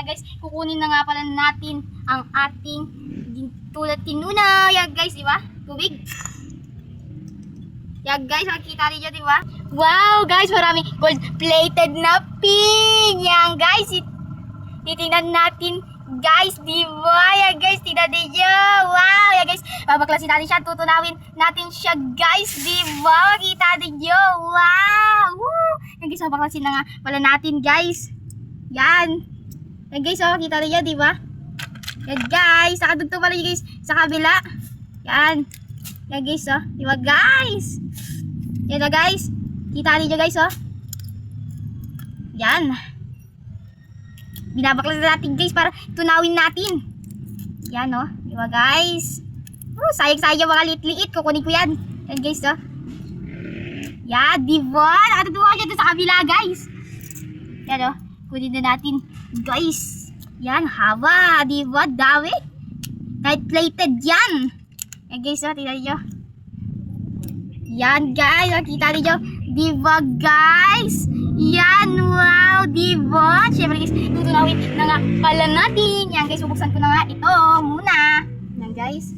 guys, kukunin na nga pala natin ang ating tulad tinuna. Yan guys, di ba? Tubig. Yan guys, makikita niyo, di ba? Wow guys, marami gold-plated na pin. Yan guys, titingnan natin guys, di ba? Yan guys, tingnan niyo. Wow, yan guys, babaklasin natin siya, tutunawin natin siya guys, di ba? Makikita niyo. Wow! Woo! Yan guys, babaklasin na nga pala natin guys. Yan. Yan guys, makikita niyo, di ba? Yan guys, nakadugtong pala guys sa kabila. Yan. Yan guys, di ba guys? Yan na guys. Kita niyo guys, Yan. Binabaklas natin guys para tunawin natin. Yan, di ba guys? Sayang-sayang yung mga liit-liit. Kukunin ko yan. Yan guys, Yan, di ba? Nakatutuwa siya sa kabila guys. Yan, kunin na natin guys. Yan, haba. Di ba? Dami. Kahit plated yan. Yan guys, tingnan niyo. Yan guys, nakita niyo. Di ba guys? Yan, wow, di ba? Siyempre guys, tutunawin na nga pala natin. Yan guys, bubuksan ko na nga ito muna. Yan guys.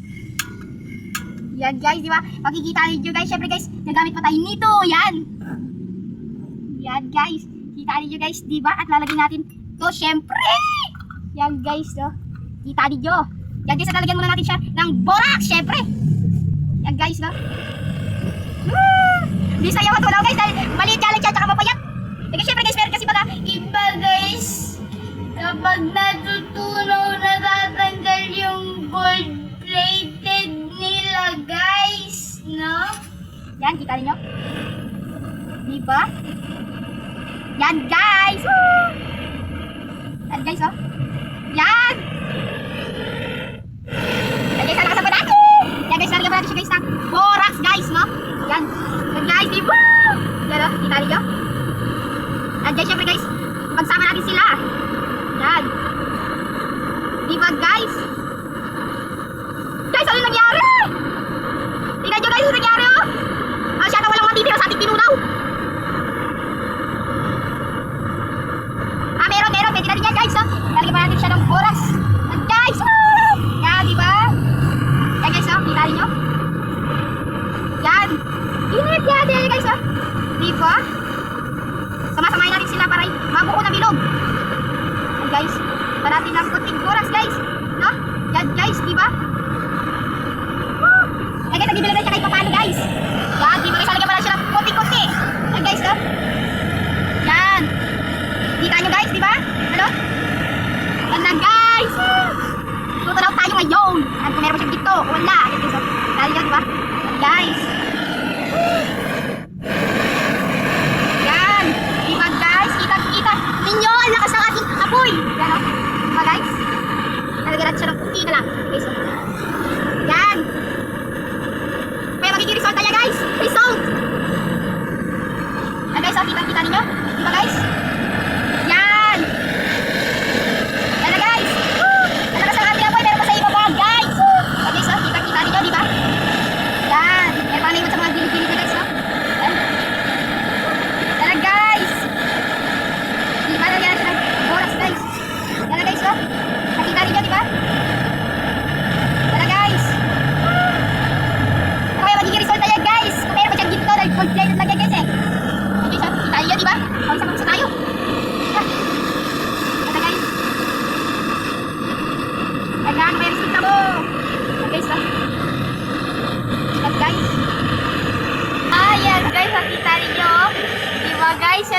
Yan guys, di ba? Makikita niyo guys, siyempre guys, nagamit pa tayo nito. Yan. Yan guys, kita niyo guys, di ba? At lalagyan natin to siyempre. Yan guys, kita niyo. Yan guys, at lalagyan muna natin siya ng borax, siyempre. Yan guys, Di sayo matulaw guys dahil maliit challenge at saka mapayat. Kasi syempre guys, meron kasi baka iba guys, kapag natutunaw natatanggal yung gold plated nila guys, no? Yan, kita niyo? Diba? Yan guys! Woo! Yan guys, Yan! Yan guys, nalakasan pa natin! Yan guys, nalagyan pa natin siya guys ng borax guys, no? Yan! Yan guys, diba? Yan, kita niyo? Yan guys, syempre guys, pagsama natin sila. Yan. Diba guys? Guys, ano nangyari? Tingnan nyo guys, ano nangyari siya na walang matitira sa ating tinunaw. Meron, pwede natin yan guys, lalagyan pa natin siya ng borax. Yan guys, yan, diba? Yan guys, kita nyo? Yan. Init yan guys, diba? Sama-samahin natin sila para mabuo na bilog. Yan guys, parating ng kunting borax guys, no? Yan guys, diba? Yan guys, nagbibilang na siya kahit paano guys. Yan, diba guys, halagyan pala siya ng kunti-kunti. Yan guys, yan. Kita nyo guys, diba? Ano? Yan na guys. Tutunaw tayo ngayon. Yan, kung meron pa siyang dito, wala. Yan guys, dahil yan, diba? Yan guys. Yan. Diba guys? Kita ninyo. Ang lakas ng ating apoy. Yan diba guys? Nalagyan natin siya ng puti na lang. Okay, so. Yan. Kaya magiging result tayo guys. Result. Yan guys, kita ninyo. Diba guys? Yan. Yan na guys. Ang lakas ng ating apoy. Meron pa sa ibaba guys. Yan guys, kita ninyo. Diba? Yan. Meron pa na iwan sa mga gilid-gilid na guys. Yan. Yan na guys. Diba nalagyan natin ng borax guys. Yan na guys, nakita ninyo, diba? Yan na guys. Okay, magiging result tayo guys. Kung meron pa siyang ginto dahil gold plated lang yan guys yan guys, kita ninyo, diba? Pagsa tayo. Yan na guys. Yan na, may result na mo. Yan guys, Yan guys. Ayan guys, nakita ninyo. Diba guys,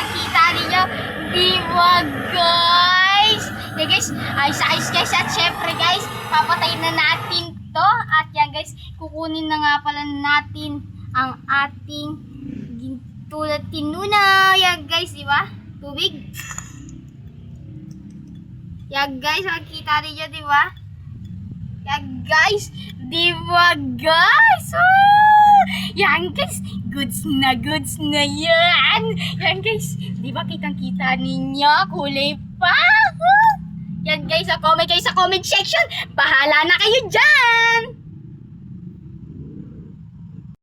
kita ninyo. Diba guys? Yan guys, ayos guys. At syempre guys, papatayin na natin to. At yan guys, kukunin na nga pala natin ang ating tulad tinuna. Yan guys, diba? Tubig. Yan guys, makikita ninyo, diba? Yan guys, diba guys? Yan guys, goods na yan. Yan guys, diba kitang-kita ninyo? Kulay pa. Yan guys, comment kayo sa comment section. Bahala na kayo dyan.